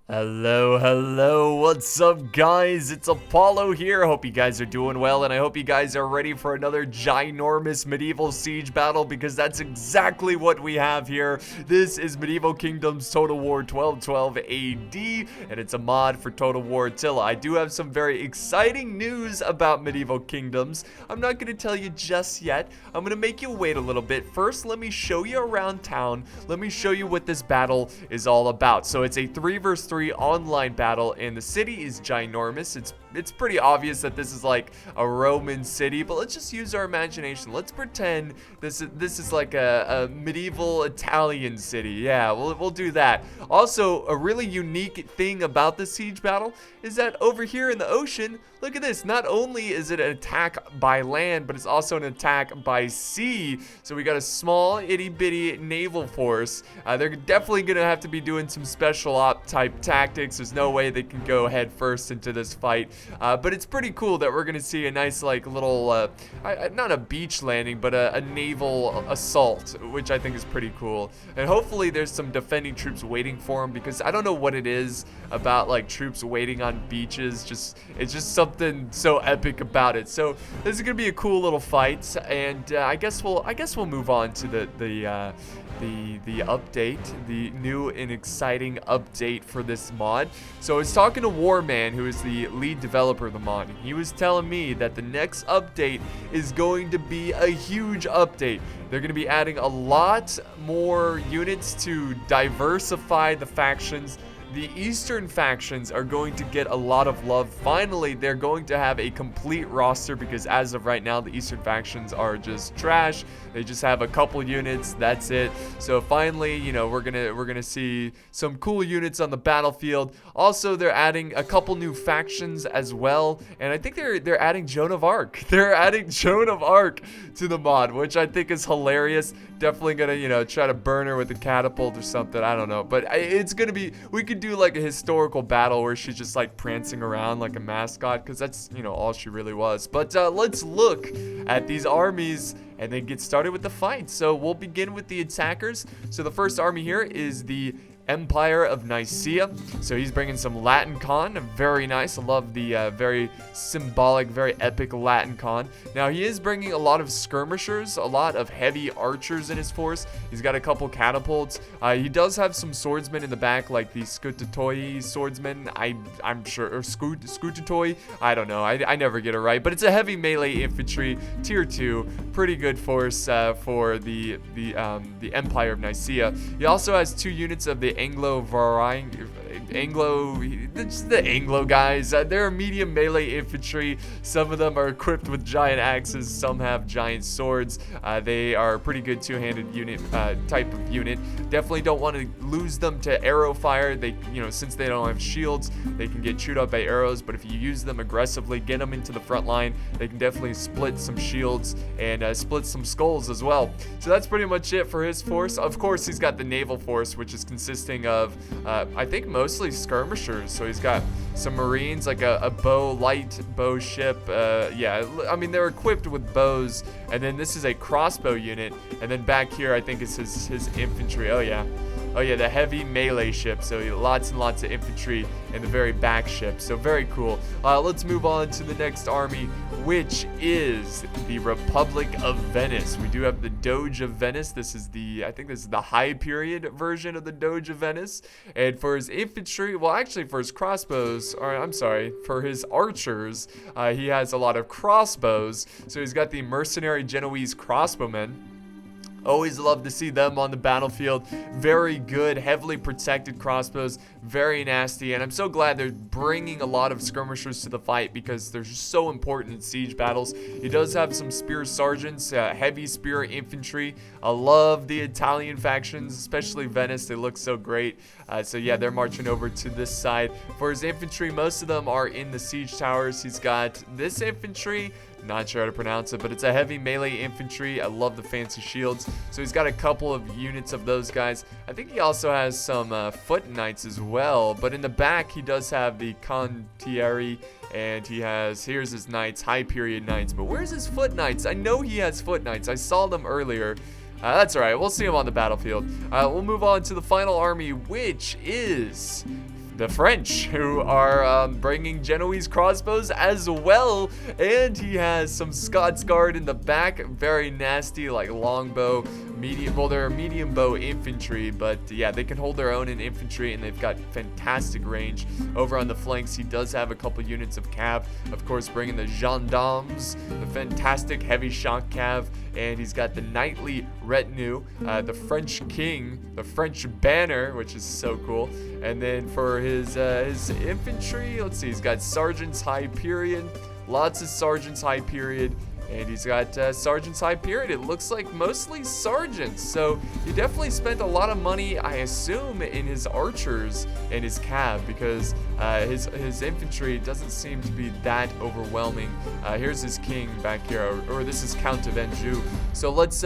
Hello, what's up guys? It's Apollo here. Hope you guys are doing well, and I hope you guys are ready for another ginormous medieval siege battle, because that's exactly what we have here. This is Medieval Kingdoms Total War 1212 AD, and it's a mod for Total War Attila. I do have some very exciting news about Medieval Kingdoms. I'm not going to tell you just yet. I'm going to make you wait a little bit. First, let me show you around town. Let me show you what this battle is all about. So it's a 3 versus 3 online battle, and the city is ginormous. It's pretty obvious that this is like a Roman city, but let's just use our imagination. Let's pretend this is like a medieval Italian city. Yeah, we'll do that. Also, a really unique thing about the siege battle is that over here in the ocean, look at this. Not only is it an attack by land, but it's also an attack by sea. So we got a small itty bitty naval force. They're definitely gonna have to be doing some special op type tactics. There's no way they can go head first into this fight. But it's pretty cool that we're gonna see a nice like little, not a beach landing, but a naval assault, which I think is pretty cool. And hopefully there's some defending troops waiting for them, because I don't know what it is about like troops waiting on beaches. It's just something so epic about it. So this is gonna be a cool little fight, and I guess we'll move on to the update, the new and exciting update for this mod. So I was talking to Warman, who is the lead developer of the mod, and he was telling me that the next update is going to be a huge update. They're going to be adding a lot more units to diversify the factions. The Eastern factions are going to get a lot of love. Finally, they're going to have a complete roster, because as of right now, the Eastern factions are just trash. They just have a couple units, that's it. So finally, you know, we're gonna see some cool units on the battlefield. Also, they're adding a couple new factions as well, and I think they're adding Joan of Arc. They're adding Joan of Arc to the mod, which I think is hilarious. Definitely gonna, you know, try to burn her with a catapult or something. I don't know, but it's gonna be. We could do like a historical battle where she's just like prancing around like a mascot, because that's, you know, all she really was. But let's look at these armies and then get started with the fight. So we'll begin with the attackers. So the first army here is the Empire of Nicaea. So he's bringing some Latin con, very nice. I love the very symbolic, very epic Latin con. Now he is bringing a lot of skirmishers, a lot of heavy archers in his force. He's got a couple catapults. He does have some swordsmen in the back, like the Scutatoi swordsmen. I'm sure, or Scutatoi. I don't know. I never get it right, but it's a heavy melee infantry, tier 2, pretty good force for the Empire of Nicaea. He also has 2 units of the Anglo guys. They're medium melee infantry. Some of them are equipped with giant axes, some have giant swords. They are a pretty good two-handed unit, type of unit. Definitely don't want to lose them to arrow fire. They, you know, since they don't have shields, they can get chewed up by arrows, but if you use them aggressively, get them into the front line, they can definitely split some shields and split some skulls as well. So that's pretty much it for his force. Of course, he's got the naval force, which is consisting of I think mostly skirmishers. So he's got some marines, like a light bow ship. Yeah, I mean, they're equipped with bows. And then this is a crossbow unit, and then back here I think is his infantry. Oh yeah, the heavy melee ship. So lots and lots of infantry in the very back ship. So very cool. Let's move on to the next army, which is the Republic of Venice. We do have the Doge of Venice. I think this is the high period version of the Doge of Venice. And for his infantry, well, actually for his crossbows, or I'm sorry, for his archers, he has a lot of crossbows. So he's got the mercenary Genoese crossbowmen. Always love to see them on the battlefield. Very good, heavily protected crossbows. Very nasty, and I'm so glad they're bringing a lot of skirmishers to the fight, because they're just so important in siege battles. He does have some spear sergeants, heavy spear infantry. I love the Italian factions, especially Venice. They look so great. So yeah, they're marching over to this side. For his infantry, most of them are in the siege towers. He's got this infantry. Not sure how to pronounce it, but it's a heavy melee infantry. I love the fancy shields. So he's got a couple of units of those guys. I think he also has some foot knights as well. But in the back, he does have the Contieri, and here's his knights, high period knights. But where's his foot knights? I know he has foot knights. I saw them earlier. That's all right. We'll see him on the battlefield. We'll move on to the final army, which is the French, who are bringing Genoese crossbows as well, and he has some Scots Guard in the back, very nasty, like longbow, medium, well, they're medium bow infantry, but yeah, they can hold their own in infantry, and they've got fantastic range. Over on the flanks, he does have a couple units of cav, of course, bringing the gendarmes, the fantastic heavy shock cav, and he's got the knightly retinue, the French king, the French banner, which is so cool. And then for his infantry, let's see, he's got Sergeant's Hyperion, lots of Sergeant's Hyperion, and he's got Sergeant's Hyperion. It looks like mostly sergeants, so he definitely spent a lot of money, I assume, in his archers and his cav, because his infantry doesn't seem to be that overwhelming. Here's his king back here, or this is Count of Anjou. So let's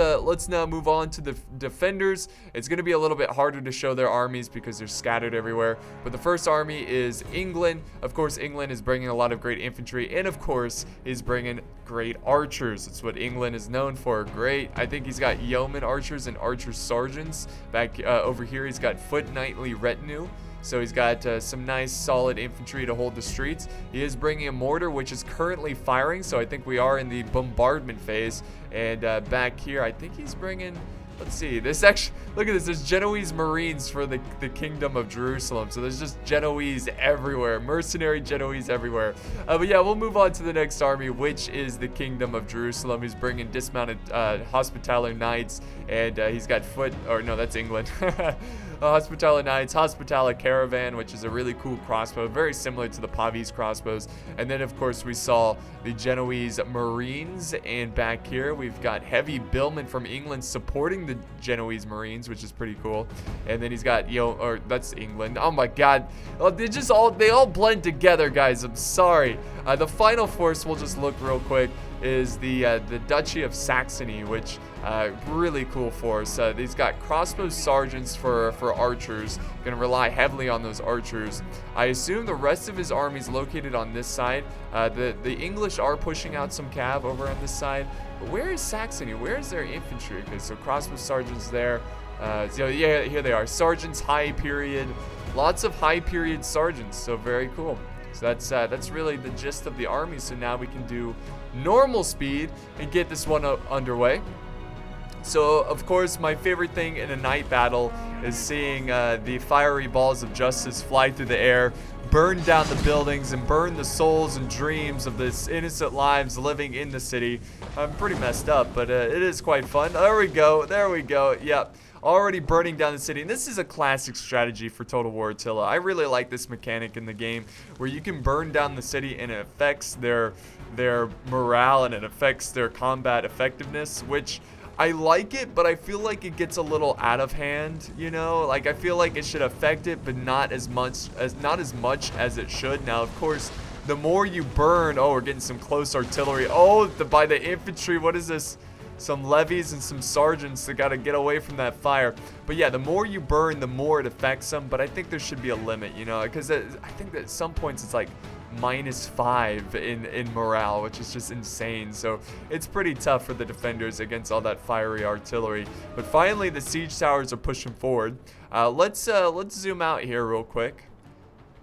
now move on to the defenders. It's going to be a little bit harder to show their armies because they're scattered everywhere. But the first army is England. Of course, England is bringing a lot of great infantry, and of course, is bringing great archers. It's what England is known for. Great. I think he's got yeoman archers and archer sergeants. Back over here, he's got foot knightly retinue. So he's got some nice solid infantry to hold the streets. He is bringing a mortar, which is currently firing, so I think we are in the bombardment phase. And back here, I think he's bringing, let's see, this actually, look at this, there's Genoese Marines for the Kingdom of Jerusalem. So there's just Genoese everywhere, mercenary Genoese everywhere. But yeah, we'll move on to the next army, which is the Kingdom of Jerusalem. He's bringing dismounted Hospitaller Knights, and he's got foot, or no, that's England. Hospitaller Knights, Hospitaller Caravan, which is a really cool crossbow, very similar to the Pavese crossbows. And then, of course, we saw the Genoese Marines, and back here we've got heavy billmen from England supporting the Genoese Marines, which is pretty cool. And then he's got, or that's England. Oh my God, they all blend together, guys. I'm sorry. The final force, we'll just look real quick, is the Duchy of Saxony, which really cool force. He's got crossbow sergeants for archers. Gonna rely heavily on those archers. I assume the rest of his army is located on this side. The English are pushing out some cav over on this side. But where is Saxony? Where is their infantry? Okay, so crossbow sergeants there. So yeah, here they are. Sergeants high period. Lots of high period sergeants. So very cool. So that's really the gist of the army. So now we can do normal speed and get this one underway. So, of course, my favorite thing in a night battle is seeing the fiery balls of justice fly through the air, burn down the buildings, and burn the souls and dreams of this innocent lives living in the city. I'm pretty messed up, but it is quite fun. There we go. There we go. Yep. Already burning down the city. And this is a classic strategy for Total War Attila. I really like this mechanic in the game where you can burn down the city and it affects their morale and it affects their combat effectiveness, which I like it, but I feel like it gets a little out of hand, you know? Like, I feel like it should affect it, but not as much as it should. Now, of course, the more you burn, oh, we're getting some close artillery. Oh, by the infantry, what is this? Some levies and some sergeants that got to get away from that fire. But yeah, the more you burn, the more it affects them. But I think there should be a limit, you know, because I think that at some points it's like -5 in morale, which is just insane. So it's pretty tough for the defenders against all that fiery artillery. But finally, the siege towers are pushing forward. Let's zoom out here real quick.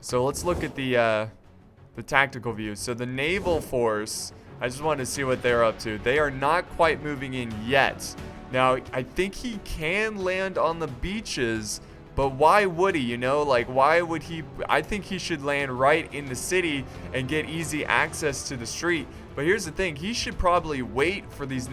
So let's look at the tactical view. So the naval force, I just wanted to see what they're up to. They are not quite moving in yet. Now, I think he can land on the beaches, but why would he, you know? Like, why would he? I think he should land right in the city and get easy access to the street. But here's the thing, he should probably wait for these,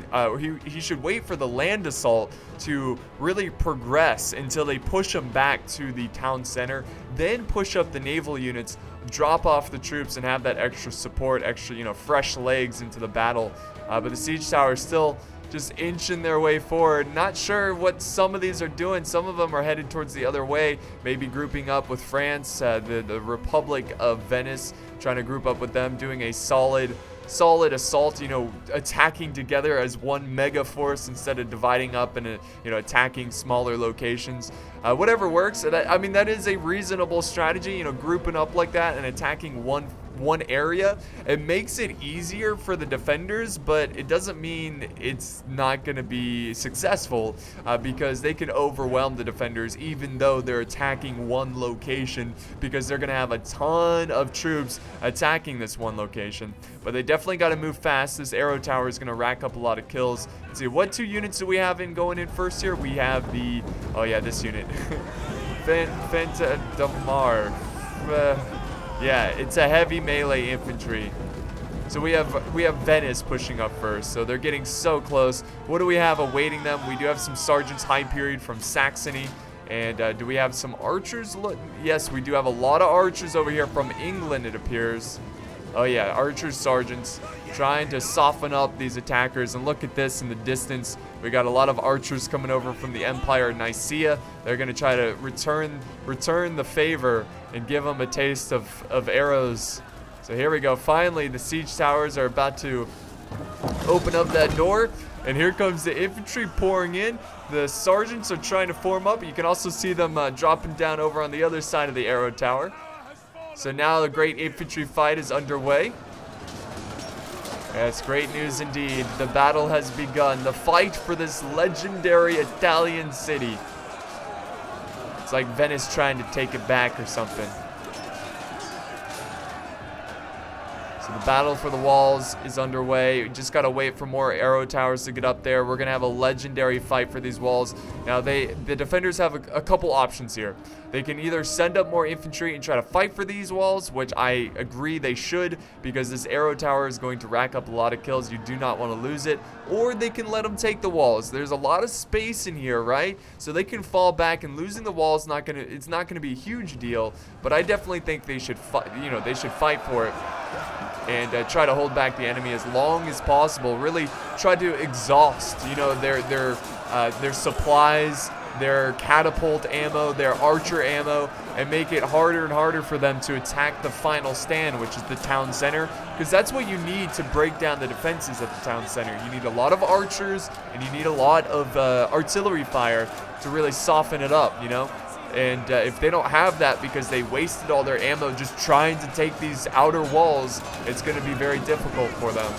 he should wait for the land assault to really progress until they push him back to the town center, then push up the naval units, drop off the troops, and have that extra support, extra, you know, fresh legs into the battle. But the siege towers still just inching their way forward. Not sure what some of these are doing. Some of them are headed towards the other way, maybe grouping up with France, the Republic of Venice, trying to group up with them, doing a solid assault, you know, attacking together as one mega force instead of dividing up and, you know, attacking smaller locations. Whatever works. I mean, that is a reasonable strategy, you know, grouping up like that and attacking one area. It makes it easier for the defenders, but it doesn't mean it's not going to be successful, because they can overwhelm the defenders even though they're attacking one location, because they're going to have a ton of troops attacking this one location. But they definitely got to move fast. This arrow tower is going to rack up a lot of kills. Let's see, what 2 units do we have going in first here? We have the, oh yeah, this unit. Fenta Damar. Yeah, it's a heavy melee infantry. So we have Venice pushing up first. So they're getting so close. What do we have awaiting them? We do have some sergeants high period from Saxony. And do we have some archers? Yes, we do have a lot of archers over here from England, it appears. Oh yeah, archers, sergeants, trying to soften up these attackers. And look at this in the distance. We got a lot of archers coming over from the Empire of Nicaea. They're going to try to return the favor and give them a taste of arrows. So here we go. Finally, the siege towers are about to open up that door. And here comes the infantry pouring in. The sergeants are trying to form up. You can also see them dropping down over on the other side of the arrow tower. So now the great infantry fight is underway. That's great news indeed. The battle has begun. The fight for this legendary Italian city. It's like Venice trying to take it back or something. So the battle for the walls is underway. We just got to wait for more arrow towers to get up there. We're going to have a legendary fight for these walls. Now, the defenders have a couple options here. They can either send up more infantry and try to fight for these walls, which I agree they should, because this arrow tower is going to rack up a lot of kills. You do not want to lose it. Or they can let them take the walls. There's a lot of space in here, right? So they can fall back, and losing the wall is not going to be a huge deal. But I definitely think they should they should fight for it. And try to hold back the enemy as long as possible. Really try to exhaust, their supplies, their catapult ammo, their archer ammo, and make it harder and harder for them to attack the final stand, which is the town center. Because that's what you need to break down the defenses at the town center. You need a lot of archers, and you need a lot of artillery fire to really soften it up, you know? And if they don't have that because they wasted all their ammo just trying to take these outer walls, it's going to be very difficult for them.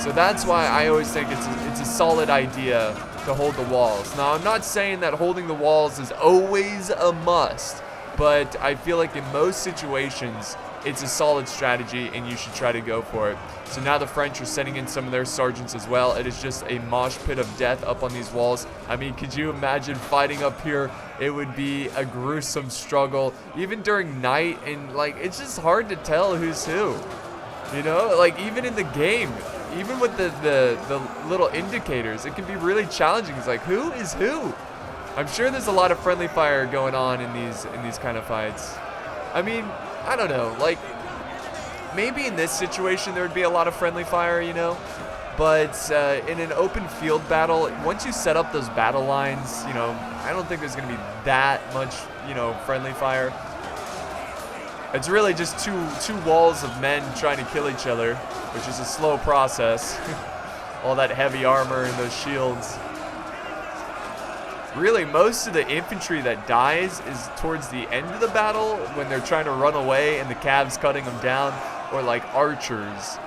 So that's why I always think it's a solid idea to hold the walls. Now, I'm not saying that holding the walls is always a must, but I feel like in most situations, it's a solid strategy and you should try to go for it. So now the French are sending in some of their sergeants as well. It is just a mosh pit of death up on these walls. I mean, could you imagine fighting up here? It would be a gruesome struggle, even during night, and like, it's just hard to tell who's who. You know, like even in the game, even with the little indicators, it can be really challenging. It's like, who is who? I'm sure there's a lot of friendly fire going on in these kind of fights. I mean, I don't know, like, maybe in this situation there would be a lot of friendly fire, you know, but in an open field battle, once you set up those battle lines, you know, I don't think there's going to be that much, you know, friendly fire. It's really just two walls of men trying to kill each other, which is a slow process. All that heavy armor and those shields. Really, most of the infantry that dies is towards the end of the battle when they're trying to run away and the Cavs cutting them down, or like archers.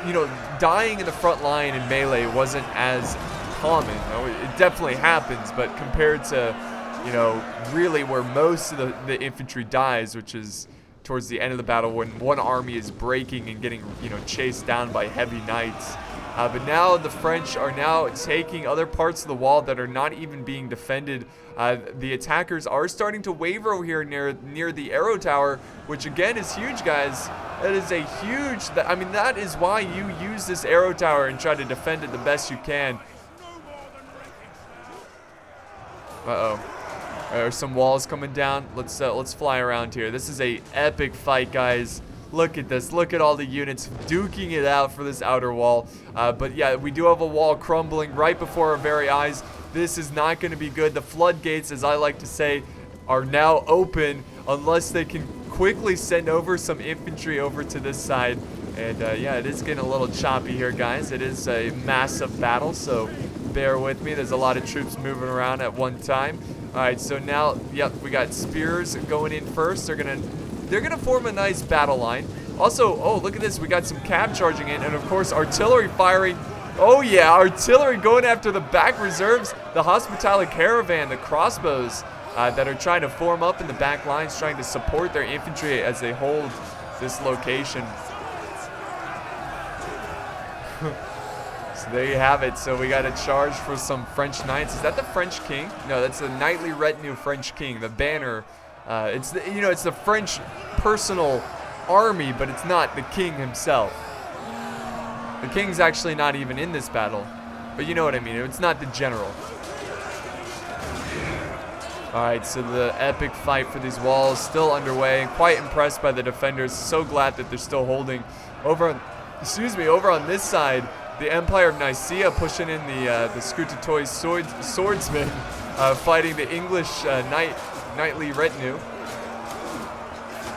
You know, dying in the front line in melee wasn't as common. You know, it definitely happens, but compared to, you know, really where most of the infantry dies, which is towards the end of the battle when one army is breaking and getting, you know, chased down by heavy knights. But now the French are now taking other parts of the wall that are not even being defended. The attackers are starting to waver over here near the arrow tower, which again is huge, guys. That is a huge, I mean, that is why you use this arrow tower and try to defend it the best you can. Uh-oh. There's some walls coming down. Let's fly around here. This is a epic fight, guys. Look at this. Look at all the units duking it out for this outer wall. But yeah, we do have a wall crumbling right before our very eyes. This is not going to be good. The floodgates, as I like to say, are now open unless they can quickly send over some infantry over to this side. And yeah, it is getting a little choppy here, guys. It is a massive battle, so bear with me. There's a lot of troops moving around at one time. All right, so now, yep, we got spears going in first. They're gonna form a nice battle line. Also, oh, look at this. We got some cav charging in, and of course, artillery firing. Oh yeah, artillery going after the back reserves, the hospitality caravan, the crossbows that are trying to form up in the back lines, trying to support their infantry as they hold this location. So there you have it. So we got a charge for some French knights. Is that the French king? No, that's the knightly retinue French king. The banner. It's the, you know, it's the French personal army, but it's not the king himself. The king's actually not even in this battle, but you know what I mean. It's not the general. All right, so the epic fight for these walls still underway. Quite impressed by the defenders. So glad that they're still holding. Over on this side, the Empire of Nicaea pushing in the Scutatoy swordsmen, fighting the English knightly retinue.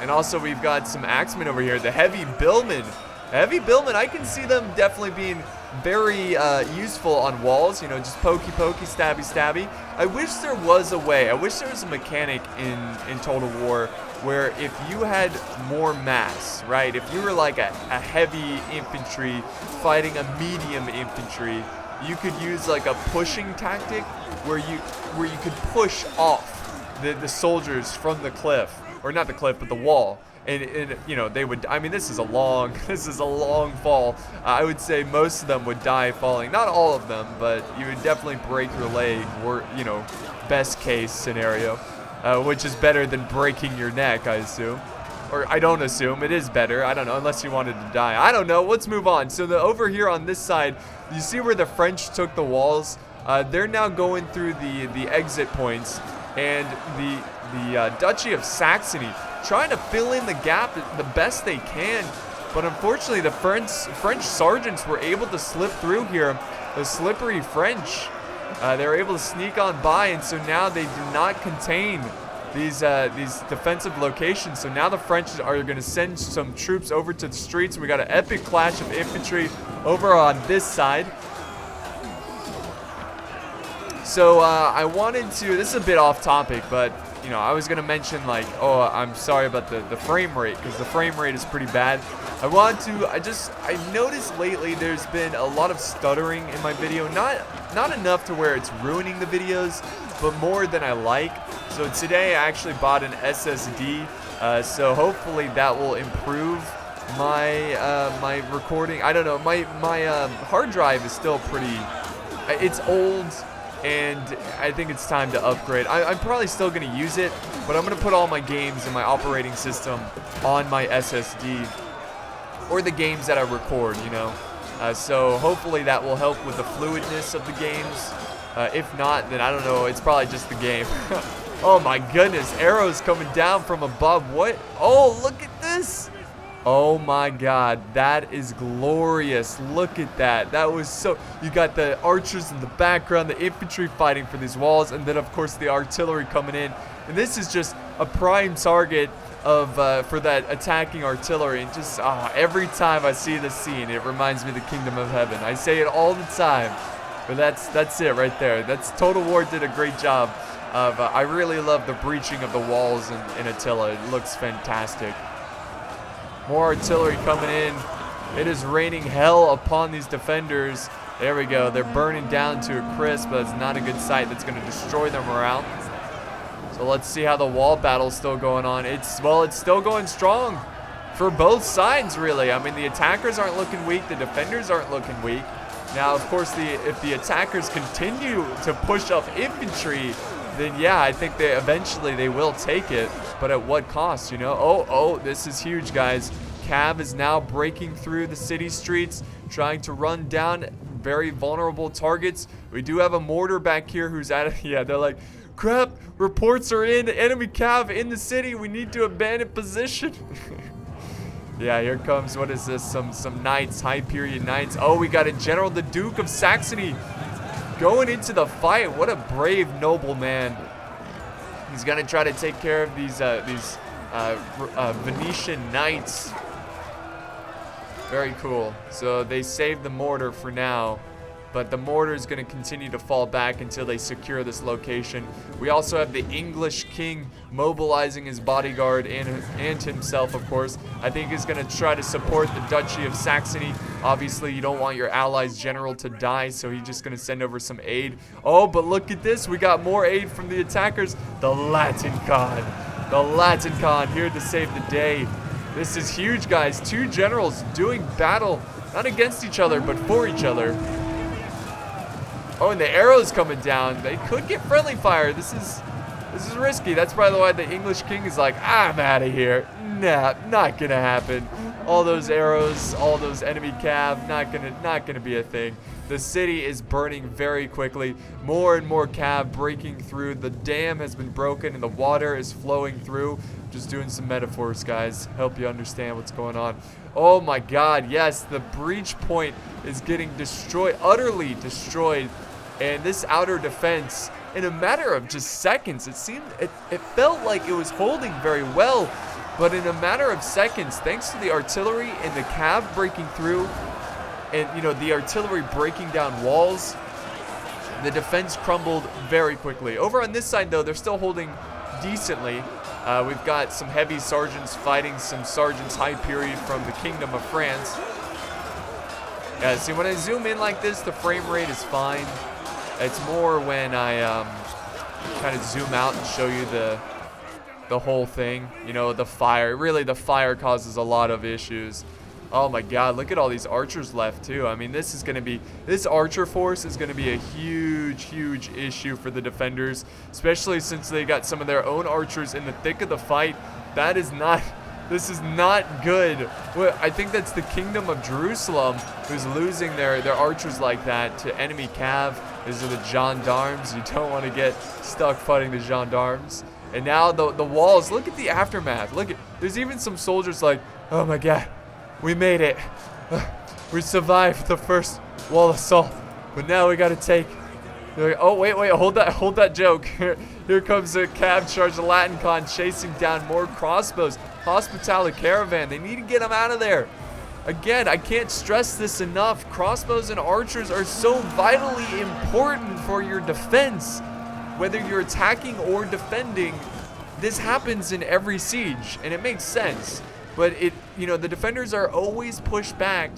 And also we've got some axemen over here, the heavy billmen. Heavy billmen, I can see them definitely being very useful on walls, you know, just pokey, stabby, stabby. I wish there was a way, I wish there was a mechanic in Total War where if you had more mass, right? If you were like a heavy infantry fighting a medium infantry, you could use like a pushing tactic where you could push off the soldiers from the cliff, or not the cliff, but the wall. And you know, they would, I mean, this is a long fall. I would say most of them would die falling. Not all of them, but you would definitely break your leg, or, you know, best case scenario, which is better than breaking your neck, I assume. Or I don't assume, it is better. I don't know, unless you wanted to die. I don't know, let's move on. So over here on this side, you see where the French took the walls? They're now going through the exit points, and the Duchy of Saxony trying to fill in the gap the best they can, but unfortunately the French sergeants were able to slip through here. The slippery French, they were able to sneak on by, and so now they do not contain these defensive locations. So now the French are going to send some troops over to the streets. We got an epic clash of infantry over on this side. So I wanted to, this is a bit off topic, but you know, I was gonna mention like, oh, I'm sorry about the frame rate, because the frame rate is pretty bad. I noticed lately there's been a lot of stuttering in my video, not enough to where it's ruining the videos, but more than I like. So today I actually bought an SSD, so hopefully that will improve my my recording. I don't know, my hard drive is still pretty, it's old, and I think it's time to upgrade. I'm probably still going to use it, but I'm going to put all my games and my operating system on my SSD, or the games that I record, you know. So hopefully that will help with the fluidness of the games. If not, then I don't know, it's probably just the game. Oh my goodness, arrows coming down from above. What? Oh, look at this. Oh my god, that is glorious. Look at that. That was so, you got the archers in the background, the infantry fighting for these walls, and then of course the artillery coming in. And this is just a prime target of for that attacking artillery. And just every time I see this scene, it reminds me of the Kingdom of Heaven. I say it all the time, but that's it right there. That's Total War did a great job of, I really love the breaching of the walls in Attila. It looks fantastic. More artillery coming in. It is raining hell upon these defenders. There we go. They're burning down to a crisp, but it's not a good sight. That's going to destroy their morale. So let's see how the wall battle's still going on. It's still going strong for both sides, really. I mean, the attackers aren't looking weak. The defenders aren't looking weak. Now, of course, if the attackers continue to push up infantry, then yeah, I think eventually they will take it. But at what cost, you know? Oh, this is huge, guys. Cav is now breaking through the city streets, trying to run down very vulnerable targets. We do have a mortar back here who's at it. Yeah, they're like, crap, reports are in, enemy Cav in the city. We need to abandon position. Yeah, here comes, what is this? Some knights, high period knights. Oh, we got a general, the Duke of Saxony, going into the fight. What a brave noble man. He's gonna try to take care of these Venetian knights. Very cool. So they saved the mortar for now. but the mortar is going to continue to fall back until they secure this location. We also have the English king mobilizing his bodyguard and himself, of course. I think he's going to try to support the Duchy of Saxony. Obviously, you don't want your allies' general to die, so he's just going to send over some aid. Oh, but look at this. We got more aid from the attackers. The Latin Con. The Latin Con here to save the day. This is huge, guys. 2 generals doing battle, not against each other, but for each other. Oh, and the arrows coming down. They could get friendly fire. This is risky. That's probably why the English king is like, I'm out of here. Nah, not gonna happen. All those arrows, all those enemy cav, not gonna be a thing. The city is burning very quickly. More and more cav breaking through. The dam has been broken and the water is flowing through. Just doing some metaphors, guys. Help you understand what's going on. Oh my God, yes, the breach point is getting destroyed, utterly destroyed. And this outer defense, in a matter of just seconds, it felt like it was holding very well. But in a matter of seconds, thanks to the artillery and the cav breaking through, and you know, the artillery breaking down walls, the defense crumbled very quickly. Over on this side, though, they're still holding decently. We've got some heavy sergeants fighting some sergeants high period from the Kingdom of France. Yeah, see, when I zoom in like this, the frame rate is fine. It's more when I kind of zoom out and show you the whole thing. You know, the fire. Really, the fire causes a lot of issues. Oh my God, look at all these archers left too. I mean, this archer force is going to be a huge issue for the defenders, especially since they got some of their own archers in the thick of the fight. This is not good. Well, I think that's the Kingdom of Jerusalem who's losing their archers like that to enemy cav. These are the gendarmes. You don't want to get stuck fighting the gendarmes. And now the walls, look at the aftermath. There's even some soldiers like, oh my God, we made it. We survived the first wall assault, but now we got to take. Oh wait, hold that joke. Here comes a cav charge, the Latin Con chasing down more crossbows. Hospitality caravan. They need to get them out of there. Again, I can't stress this enough. Crossbows and archers are so vitally important for your defense. Whether you're attacking or defending, this happens in every siege, and it makes sense. But the defenders are always pushed back,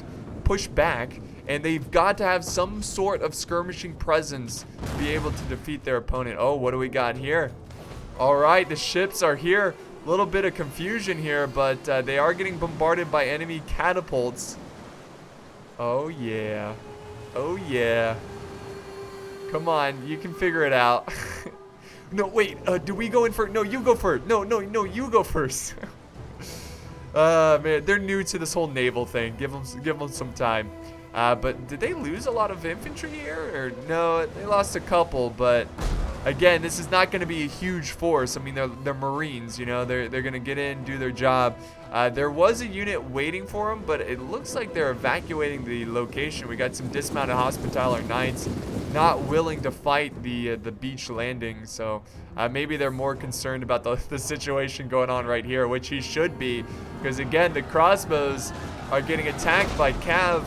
and they've got to have some sort of skirmishing presence to be able to defeat their opponent. Oh, what do we got here? All right, the ships are here. A little bit of confusion here, but they are getting bombarded by enemy catapults. Oh yeah. Oh yeah. Come on, you can figure it out. No, wait, do we go in first? No, you go first. No, you go first. Man, they're new to this whole naval thing. Give them some time. But did they lose a lot of infantry here? Or no, they lost a couple, but again, this is not going to be a huge force. I mean, they're Marines, you know. They're going to get in, do their job. There was a unit waiting for them, but it looks like they're evacuating the location. We got some dismounted Hospitaller Knights not willing to fight the beach landing. So maybe they're more concerned about the situation going on right here, which he should be. Because again, the crossbows are getting attacked by cav.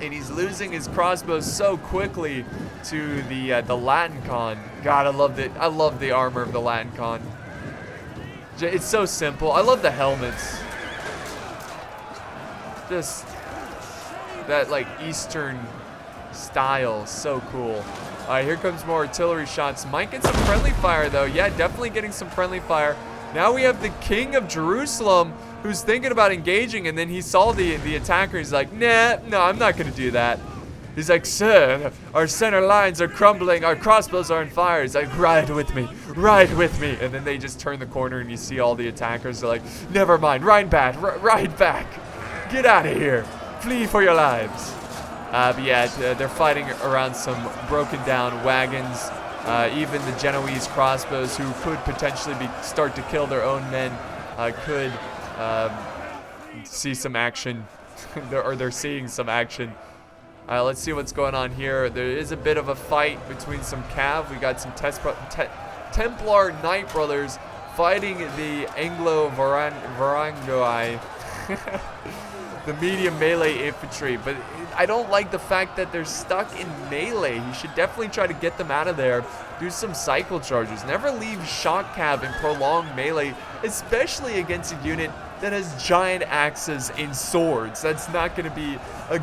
And he's losing his crossbows so quickly to the Latin Con. God, I love the armor of the Latin Con. It's so simple. I love the helmets. Just that like Eastern style, so cool. All right, here comes more artillery shots. Might get some friendly fire though. Yeah, definitely getting some friendly fire. Now we have the King of Jerusalem who's thinking about engaging, and then he saw the attacker. He's like, nah, no, I'm not gonna do that. He's like, sir, our center lines are crumbling, our crossbows are on fire. He's like, ride with me. And then they just turn the corner and you see all the attackers are like, never mind, ride back, get out of here, flee for your lives. But yeah, they're fighting around some broken down wagons. Even the Genoese crossbows, who could potentially start to kill their own men, could see some action, or they're seeing some action. Let's see what's going on here. There is a bit of a fight between some cav. We got some Templar Knight brothers fighting the Anglo-Varangoi. the medium melee infantry. But I don't like the fact that they're stuck in melee. He should definitely try to get them out of there. Do some cycle charges. Never leave shock cav in prolonged melee, especially against a unit that has giant axes and swords. That's not going to be a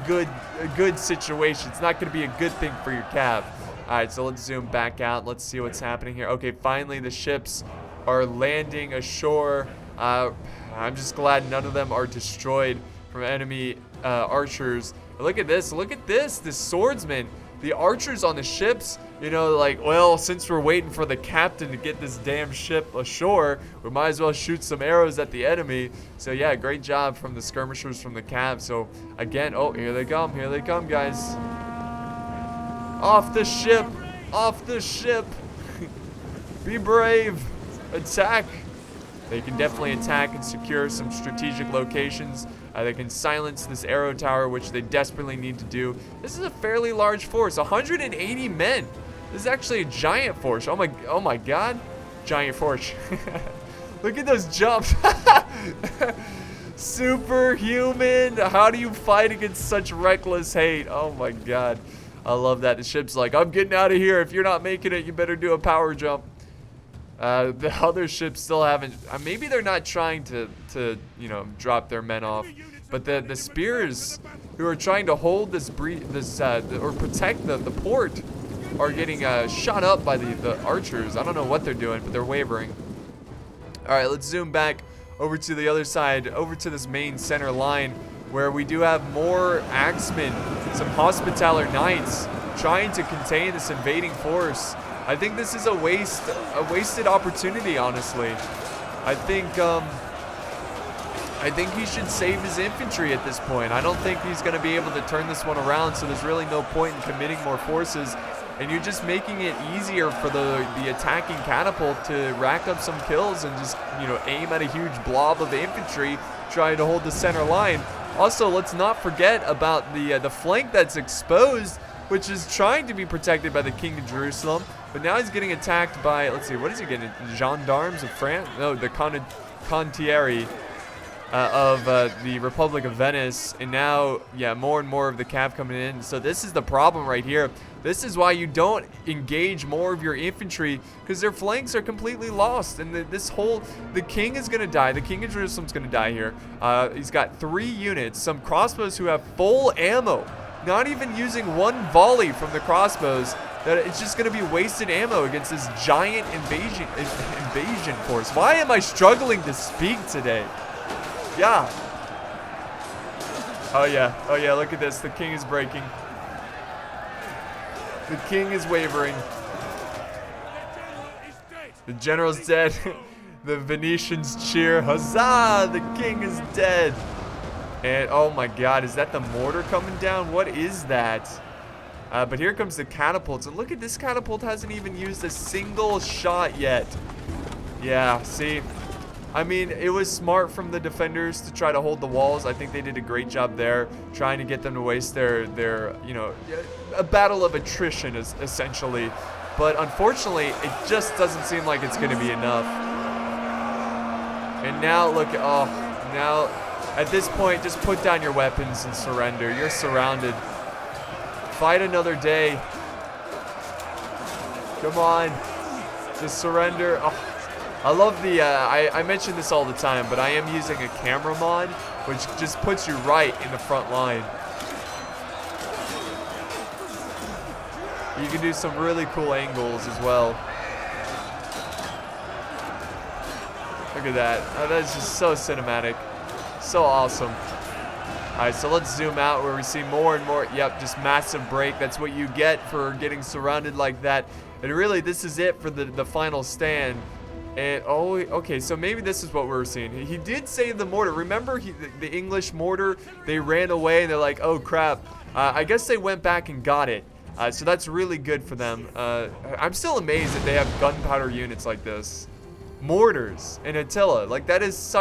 good situation. It's not going to be a good thing for your cav. All right, so let's zoom back out. Let's see what's happening here. Okay, finally the ships are landing ashore. I'm just glad none of them are destroyed from enemy archers. Look at this. Look at this. This swordsman. The archers on the ships, you know, like, well, since we're waiting for the captain to get this damn ship ashore, we might as well shoot some arrows at the enemy. So, yeah, great job from the skirmishers from the cav. So, again, oh, here they come. Here they come, guys. Off the ship. Off the ship. Be brave. Attack. They can definitely attack and secure some strategic locations. They can silence this arrow tower, which they desperately need to do. This is a fairly large force, 180 men. This is actually a giant force. Oh my God, giant force. Look at those jumps. Superhuman. How do you fight against such reckless hate? Oh my God, I love that. The ship's like, I'm getting out of here. If you're not making it, you better do a power jump. The other ships still haven't. Maybe they're not trying to you know, drop their men off, but the spears who are trying to hold this or protect the port are getting shot up by the archers. I don't know what they're doing, but they're wavering. All right, let's zoom back over to the other side, over to this main center line, where we do have more axemen, some hospitaller knights trying to contain this invading force. I think this is a wasted opportunity, honestly. I think he should save his infantry at this point. I don't think he's going to be able to turn this one around, so there's really no point in committing more forces. And you're just making it easier for the attacking catapult to rack up some kills and just, you know, aim at a huge blob of infantry trying to hold the center line. Also, let's not forget about the flank that's exposed, which is trying to be protected by the King of Jerusalem. But now he's getting attacked by, let's see, what is he getting? Gendarmes of France? No, the Condottieri of the Republic of Venice. And now, yeah, more and more of the cav coming in. So this is the problem right here. This is why you don't engage more of your infantry, because their flanks are completely lost. And the king is going to die. The King of Jerusalem's going to die here. He's got 3 units, some crossbows who have full ammo. Not even using one volley from the crossbows. That it's just going to be wasted ammo against this giant invasion force. Why am I struggling to speak today? Yeah. Oh yeah, look at this. The king is breaking. The king is wavering. The general's dead. The Venetians cheer. Huzzah! The king is dead. And oh my God, is that the mortar coming down? What is that? But here comes the catapults, and look at this catapult hasn't even used a single shot yet. Yeah, see, I mean, it was smart from the defenders to try to hold the walls. I think they did a great job there, trying to get them to waste their you know, a battle of attrition is essentially. But unfortunately, it just doesn't seem like it's going to be enough. And now look, oh, now at this point, just put down your weapons and surrender. You're surrounded. Fight another day. Come on. Just surrender. Oh, I love the, I mention this all the time, but I am using a camera mod, which just puts you right in the front line. You can do some really cool angles as well. Look at that. Oh, that's just so cinematic. So awesome. Alright, so let's zoom out where we see more and more. Yep, just massive break. That's what you get for getting surrounded like that. And really, this is it for the final stand. And, oh, okay, so maybe this is what we're seeing. He did save the mortar. Remember the English mortar? They ran away and they're like, oh, crap. I guess they went back and got it. So that's really good for them. I'm still amazed that they have gunpowder units like this. Mortars in Attila. Like, that is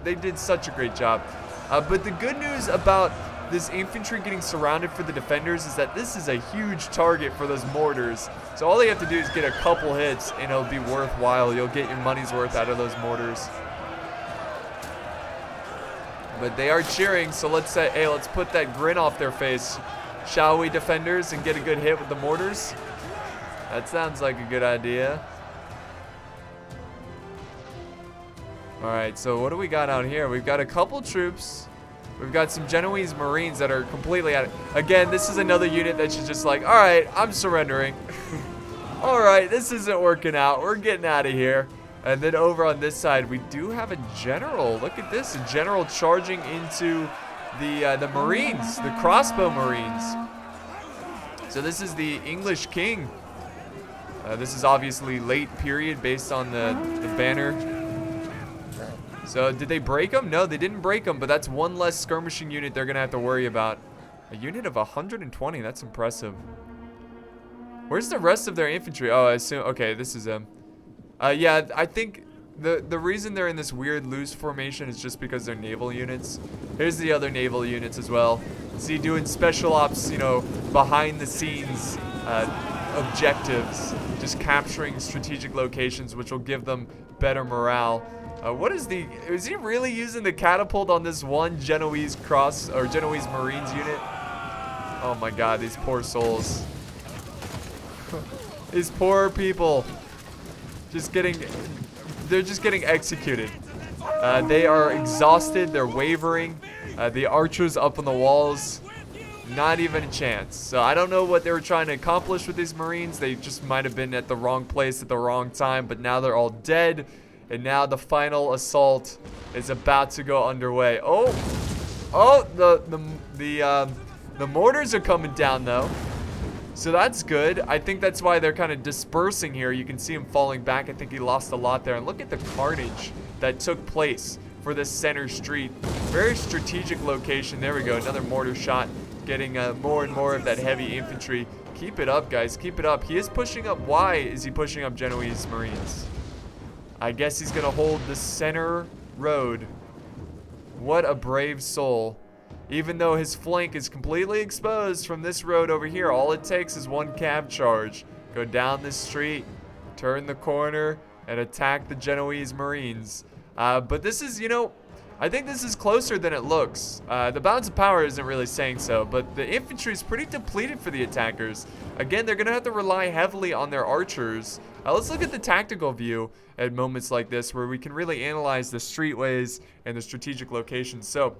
they did such a great job. But the good news about this infantry getting surrounded for the defenders is that this is a huge target for those mortars. So all they have to do is get a couple hits and it'll be worthwhile. You'll get your money's worth out of those mortars. But they are cheering, so let's say, hey, let's put that grin off their face. Shall we, defenders, and get a good hit with the mortars? That sounds like a good idea. Alright, so what do we got out here? We've got a couple troops. We've got some Genoese Marines that are completely out of... Again, this is another unit that's just like, alright, I'm surrendering. Alright, this isn't working out. We're getting out of here. And then over on this side, we do have a general. Look at this, a general charging into the Marines, the crossbow Marines. So this is the English king. This is obviously late period based on the banner. So did they break them? No, they didn't break them, but that's one less skirmishing unit they're going to have to worry about. A unit of 120, that's impressive. Where's the rest of their infantry? Oh, I assume, okay, this is them. Yeah, I think the reason they're in this weird loose formation is just because they're naval units. Here's the other naval units as well. See, doing special ops, you know, behind the scenes objectives. Just capturing strategic locations, which will give them better morale. What is is he really using the catapult on this one Genoese Genoese Marines unit? Oh my god, these poor souls. These poor people. They're just getting executed. They are exhausted, they're wavering. The archers up on the walls, not even a chance. So I don't know what they were trying to accomplish with these Marines. They just might have been at the wrong place at the wrong time, but now they're all dead. And now the final assault is about to go underway. Oh, the mortars are coming down though. So that's good. I think that's why they're kind of dispersing here. You can see him falling back. I think he lost a lot there. And look at the carnage that took place for this center street. Very strategic location. There we go. Another mortar shot. Getting more and more of that heavy infantry. Keep it up, guys. Keep it up. He is pushing up. Why is he pushing up Genoese Marines? I guess he's going to hold the center road. What a brave soul. Even though his flank is completely exposed from this road over here, all it takes is one cav charge. Go down this street, turn the corner, and attack the Genoese Marines. But this is, you know, I think this is closer than it looks. The balance of power isn't really saying so, but the infantry is pretty depleted for the attackers. Again, they're going to have to rely heavily on their archers. Let's look at the tactical view at moments like this where we can really analyze the streetways and the strategic locations. So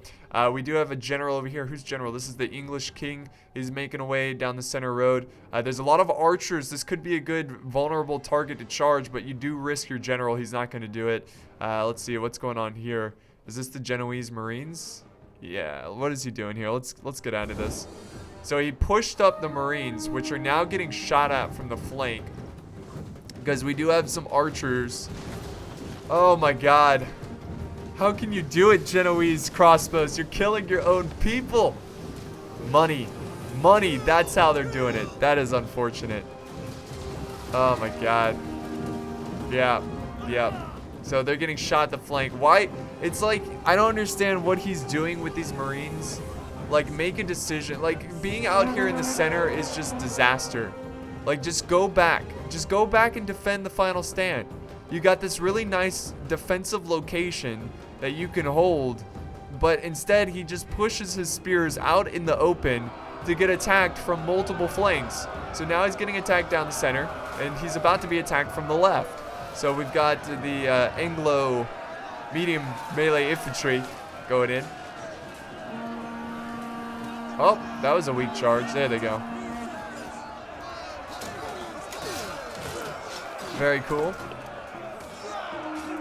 we do have a general over here. Who's general? This is the English king. He's making a way down the center road. There's a lot of archers. This could be a good vulnerable target to charge, but you do risk your general. He's not going to do it. Let's see what's going on here. Is this the Genoese Marines? Yeah, what is he doing here? Let's get out of this. So he pushed up the Marines, which are now getting shot at from the flank. Because we do have some archers. Oh my god. How can you do it, Genoese crossbows? You're killing your own people. Money. Money, that's how they're doing it. That is unfortunate. Oh my god. Yeah. Yeah. So they're getting shot at the flank. Why? It's like, I don't understand what he's doing with these Marines. Like, make a decision. Like, being out here in the center is just disaster. Like, just go back. Just go back and defend the final stand. You got this really nice defensive location that you can hold, but instead he just pushes his spears out in the open to get attacked from multiple flanks. So now he's getting attacked down the center, and he's about to be attacked from the left. So we've got the Anglo medium melee infantry going in. Oh, that was a weak charge. There they go. Very cool.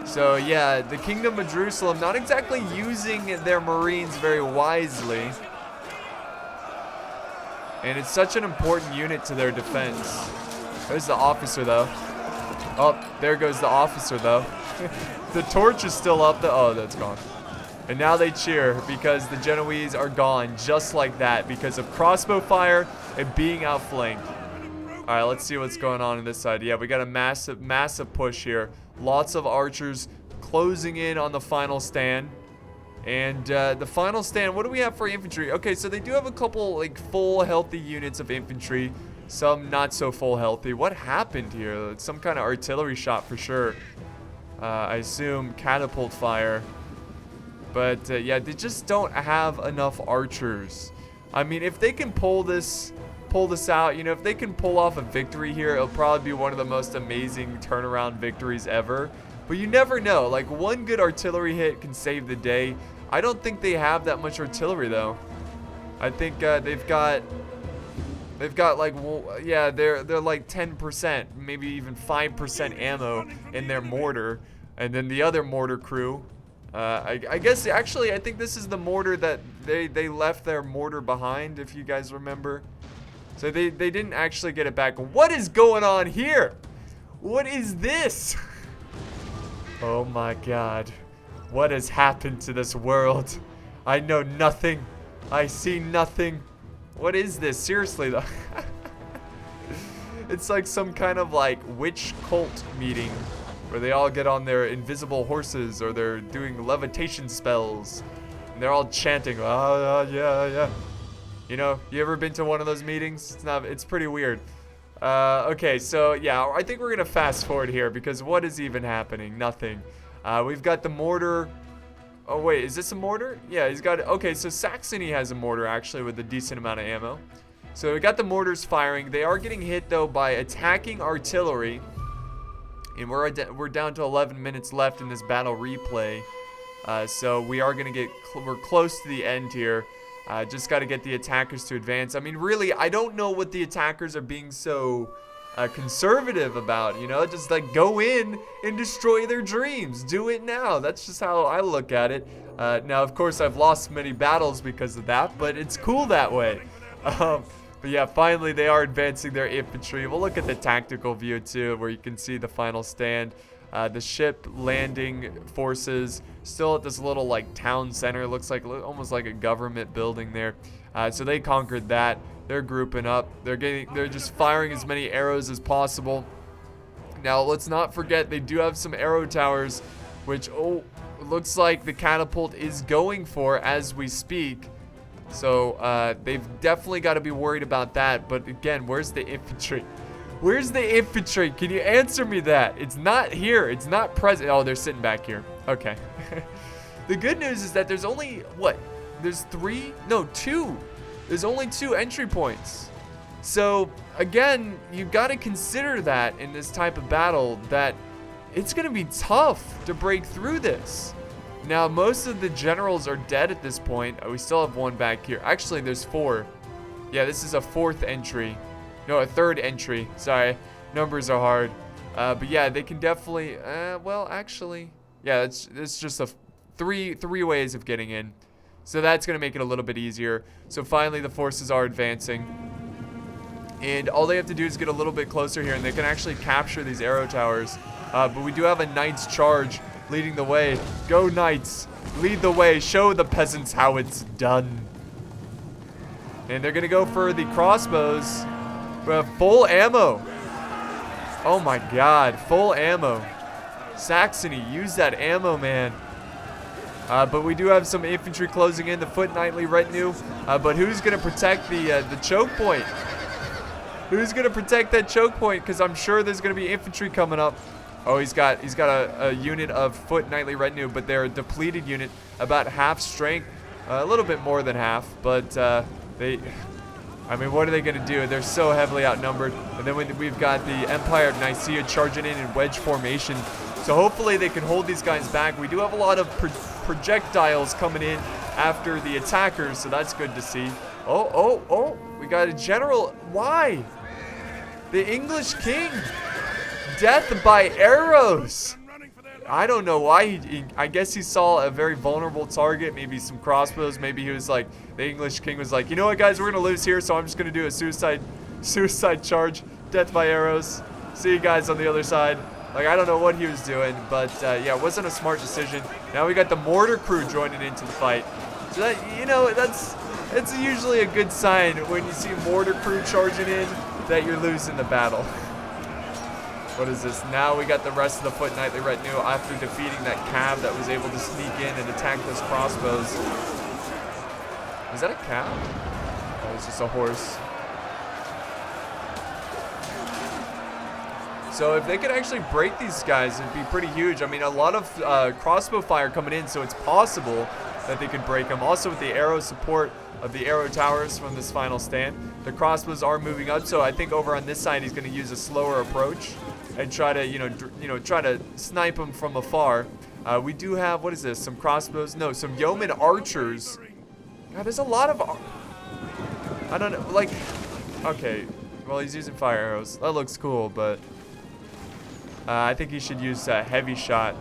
So yeah, the Kingdom of Jerusalem not exactly using their Marines very wisely. And it's such an important unit to their defense. There's the officer though. Oh, there goes the officer though. The torch is still up. Oh, that's gone. And now they cheer because the Genoese are gone just like that because of crossbow fire and being outflanked. All right, let's see what's going on this side. Yeah, we got a massive, massive push here. Lots of archers closing in on the final stand. And the final stand, what do we have for infantry? Okay, so they do have a couple like full healthy units of infantry. Some not so full healthy. What happened here? It's some kind of artillery shot for sure. I assume catapult fire. But yeah, they just don't have enough archers. I mean, if they can pull this out, you know, if they can pull off a victory here, it'll probably be one of the most amazing turnaround victories ever. But you never know. Like, one good artillery hit can save the day. I don't think they have that much artillery, though. I think they've got like, well, yeah, they're like 10%, maybe even 5% ammo in their mortar, and then the other mortar crew. I guess actually I think this is the mortar that they left their mortar behind, if you guys remember. So they didn't actually get it back. What is going on here? What is this? Oh my God. What has happened to this world? I know nothing. I see nothing. What is this? Seriously though. It's like some kind of like witch cult meeting where they all get on their invisible horses or they're doing levitation spells. And they're all chanting, oh, yeah. You know, you ever been to one of those meetings? It's pretty weird. Okay, so yeah, I think we're gonna fast forward here because what is even happening? Nothing. We've got the mortar. Oh wait, is this a mortar? Yeah, he's got, okay, so Saxony has a mortar actually with a decent amount of ammo. So we got the mortars firing. They are getting hit though by attacking artillery. And we're down to 11 minutes left in this battle replay. So we are gonna we're close to the end here. Just got to get the attackers to advance. I mean, really, I don't know what the attackers are being so conservative about, you know? Just like go in and destroy their dreams. Do it now. That's just how I look at it. Now, of course, I've lost many battles because of that, but it's cool that way. But yeah, finally they are advancing their infantry. We'll look at the tactical view too, where you can see the final stand. The ship landing forces still at this little like town center. Looks like almost like a government building there. So they conquered that. They're grouping up. They're just firing as many arrows as possible. Now let's not forget they do have some arrow towers, which looks like the catapult is going for as we speak. So they've definitely got to be worried about that. But again, where's the infantry? Where's the infantry? Can you answer me that? It's not here. It's not present. Oh, they're sitting back here. Okay. The good news is that there's only, what? There's two. There's only 2 entry points. So, again, you've got to consider that in this type of battle that it's going to be tough to break through this. Now, most of the generals are dead at this point. We still have 1 back here. Actually, there's 4. Yeah, this is a 4th entry. No, a 3rd entry. Sorry, numbers are hard. But yeah, they can definitely. Well, actually, yeah, it's just three ways of getting in. So that's gonna make it a little bit easier. So finally, the forces are advancing, and all they have to do is get a little bit closer here, and they can actually capture these arrow towers. But we do have a knight's charge leading the way. Go knights, lead the way. Show the peasants how it's done. And they're gonna go for the crossbows. Full ammo. Oh my God, full ammo. Saxony, use that ammo, man. But we do have some infantry closing in, the foot knightly retinue. But who's gonna protect the choke point? Who's gonna protect that choke point? Because I'm sure there's gonna be infantry coming up. Oh, he's got a unit of foot knightly retinue, but they're a depleted unit, about half strength, a little bit more than half, but I mean, what are they going to do? They're so heavily outnumbered. And then we've got the Empire of Nicaea charging in wedge formation. So hopefully they can hold these guys back. We do have a lot of projectiles coming in after the attackers, so that's good to see. Oh, we got a general. Why? The English king. Death by arrows. I don't know why. I guess he saw a very vulnerable target, maybe some crossbows. Maybe he was like, the English king was like, you know what, guys, we're gonna lose here, so I'm just gonna do a suicide charge, death by arrows. See you guys on the other side. Like, I don't know what he was doing, but yeah, it wasn't a smart decision. Now we got the mortar crew joining into the fight. So that, you know, it's usually a good sign when you see mortar crew charging in that you're losing the battle. What is this? Now we got the rest of the foot knightly retinue after defeating that cab that was able to sneak in and attack those crossbows. Is that a cab? Oh, it's just a horse. So if they could actually break these guys, it'd be pretty huge. I mean, a lot of crossbow fire coming in, so it's possible that they could break them. Also with the arrow support of the arrow towers from this final stand, the crossbows are moving up. So I think over on this side, he's going to use a slower approach and try to, try to snipe them from afar. We do have, what is this? Some crossbows? No, some yeoman archers. God, there's a lot of, I don't know, like, okay. Well, he's using fire arrows. That looks cool, but I think he should use a heavy shot.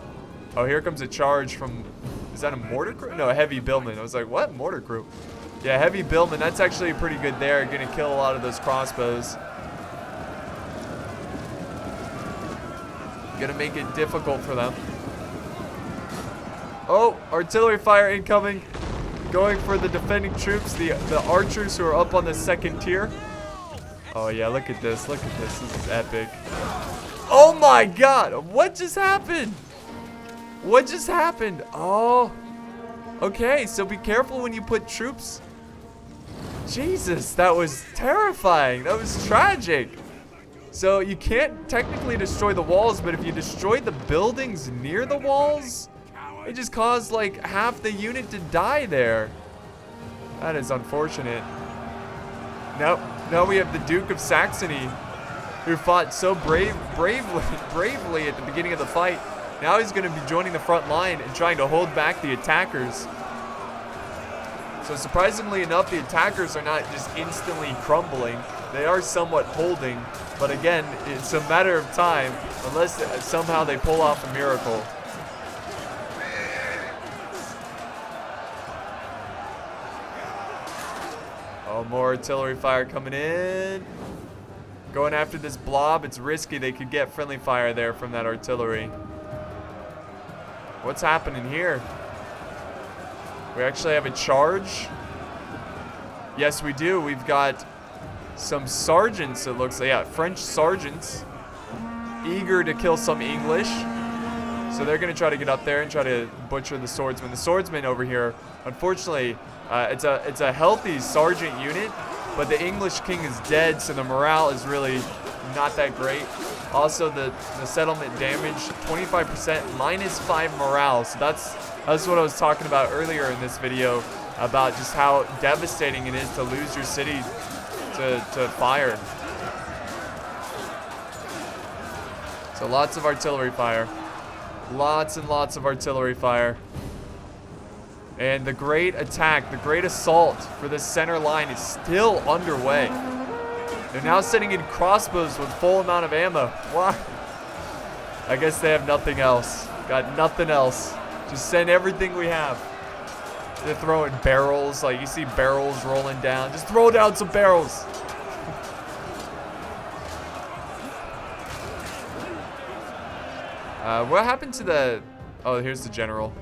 Oh, here comes a charge from, is that a mortar crew? No, a heavy billman. I was like, what? Mortar crew? Yeah, heavy billman. That's actually pretty good there. Gonna kill a lot of those crossbows. Gonna make it difficult for them. Oh, artillery fire incoming. Going for the defending troops, the archers who are up on the second tier. Oh yeah, look at this. Look at this. This is epic. Oh my god! What just happened? What just happened? Oh. Okay, so be careful when you put troops. Jesus, that was terrifying. That was tragic. So you can't technically destroy the walls, but if you destroy the buildings near the walls, it just caused like half the unit to die there. That is unfortunate. Now we have the Duke of Saxony, who fought so bravely at the beginning of the fight. Now he's going to be joining the front line and trying to hold back the attackers. So surprisingly enough, the attackers are not just instantly crumbling. They are somewhat holding, but again, it's a matter of time unless somehow they pull off a miracle. Oh, more artillery fire coming in. Going after this blob, it's risky. They could get friendly fire there from that artillery. What's happening here? We actually have a charge. Yes, we do. We've got some sergeants, it looks like. Yeah, French sergeants. Eager to kill some English. So they're going to try to get up there and try to butcher the swordsman. The swordsman over here, unfortunately, it's a healthy sergeant unit, but the English king is dead, so the morale is really not that great. Also, the settlement damage, 25%, -5 morale. So that's what I was talking about earlier in this video, about just how devastating it is to lose your city to fire. So lots of artillery fire. Lots and lots of artillery fire. And the great attack, the great assault for this center line is still underway. They're now sending in crossbows with full amount of ammo. What? I guess they have nothing else. Got nothing else. Just send everything we have. They're throwing barrels. Like, you see barrels rolling down. Just throw down some barrels. What happened to the... Oh, here's the general.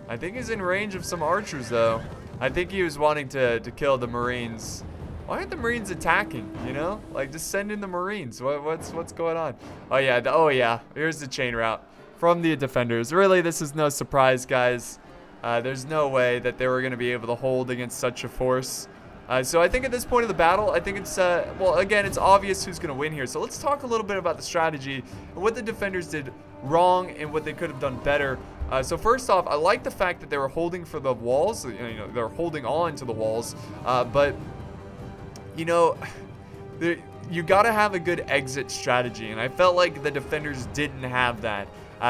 I think he's in range of some archers, though. I think he was wanting to kill the Marines. Why aren't the Marines attacking, you know? Like, just send in the Marines. What's going on? Oh, yeah. Here's the chain route from the defenders. Really, this is no surprise, guys. There's no way that they were going to be able to hold against such a force. So I think at this point of the battle, I think it's, well, again, it's obvious who's going to win here. So let's talk a little bit about the strategy and what the defenders did wrong and what they could have done better. So first off, I like the fact that they were holding for the walls. You know, they're holding on to the walls. But, you know, you got to have a good exit strategy. And I felt like the defenders didn't have that.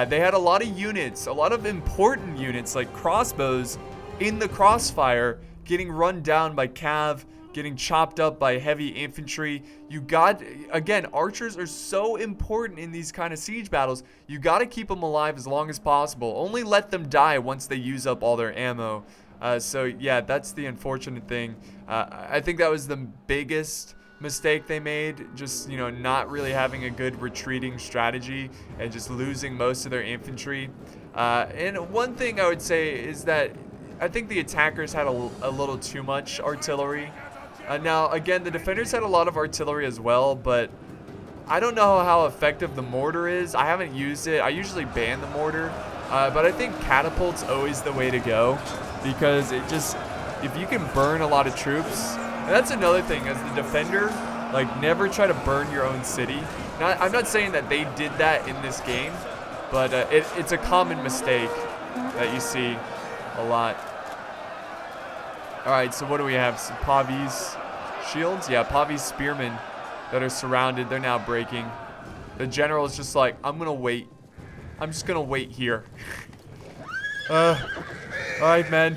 They had a lot of units, a lot of important units like crossbows in the crossfire, getting run down by cav, getting chopped up by heavy infantry. You got, again, archers are so important in these kind of siege battles. You got to keep them alive as long as possible. Only let them die once they use up all their ammo. So yeah, that's the unfortunate thing. I think that was the biggest mistake they made, just, you know, not really having a good retreating strategy and just losing most of their infantry. And one thing I would say is that I think the attackers had a little too much artillery. Now, again, the defenders had a lot of artillery as well, but I don't know how effective the mortar is. I haven't used it. I usually ban the mortar, but I think catapult's always the way to go, because it just, if you can burn a lot of troops, and that's another thing, as the defender, Like, never try to burn your own city. Now, I'm not saying that they did that in this game, but it's a common mistake that you see a lot. All right, so what do we have? Some Pavi's shields? Yeah, Pavi's spearmen that are surrounded. They're now breaking. The general is just like, I'm going to wait. I'm just going to wait here. All right, men.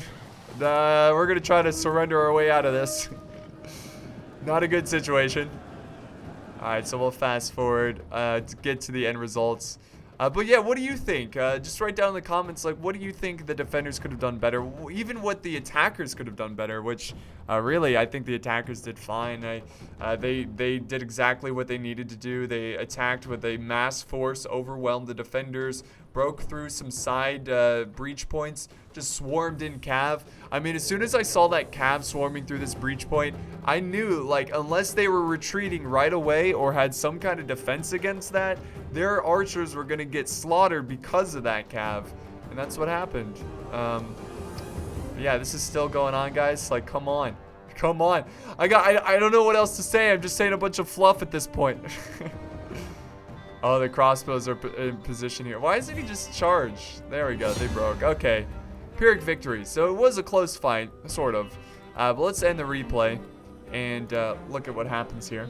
We're going to try to surrender our way out of this. Not a good situation. All right, so we'll fast forward to get to the end results. But yeah, what do you think? Just write down in the comments, like, what do you think the defenders could have done better? Even what the attackers could have done better, which really, I think the attackers did fine. They did exactly what they needed to do. They attacked with a mass force, overwhelmed the defenders, broke through some side breach points, just swarmed in cav. I mean, as soon as I saw that cav swarming through this breach point, I knew, like, unless they were retreating right away or had some kind of defense against that, their archers were going to get slaughtered because of that cav. And that's what happened. Yeah, this is still going on, guys. Like, come on. Come on. I don't know what else to say. I'm just saying a bunch of fluff at this point. Oh, the crossbows are in position here. Why isn't he just charged? There we go. They broke. Okay. Pyrrhic victory. So it was a close fight, sort of. But let's end the replay and look at what happens here.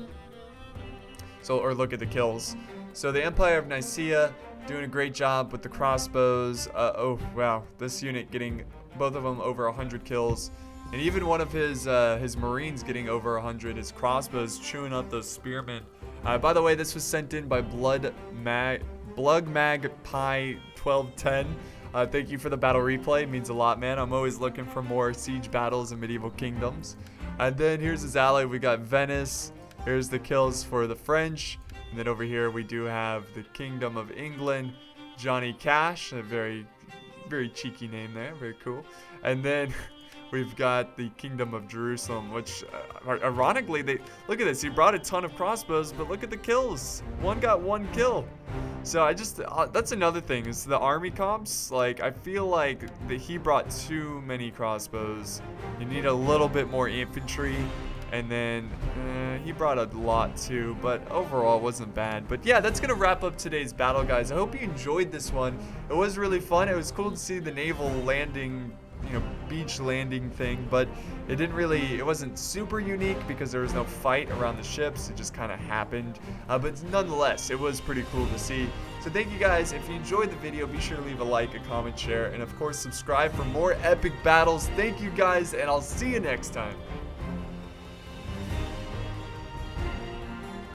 Or look at the kills. So the Empire of Nicaea doing a great job with the crossbows. Oh, wow. This unit getting both of them over 100 kills. And even one of his Marines getting over 100. His crossbows chewing up those spearmen. By the way, this was sent in by Bloodmagpie 1210. Thank you for the battle replay. It means a lot, man. I'm always looking for more siege battles in medieval kingdoms. And then here's his ally. We got Venice. Here's the kills for the French. And then over here we do have the Kingdom of England. Johnny Cash, a very, very cheeky name there. Very cool. And then we've got the Kingdom of Jerusalem, which ironically, look at this. He brought a ton of crossbows, but look at the kills. One got 1 kill. So that's another thing, is the army comps. Like, I feel like he brought too many crossbows. You need a little bit more infantry. And then he brought a lot too, but overall it wasn't bad. But yeah, that's gonna wrap up today's battle, guys. I hope you enjoyed this one. It was really fun. It was cool to see the naval landing, beach landing thing, but it wasn't super unique because there was no fight around the ships. It just kind of happened. But nonetheless, it was pretty cool to see. So thank you guys. If you enjoyed the video, be sure to leave a like, a comment, share, and of course subscribe for more epic battles. Thank you guys, and I'll see you next time.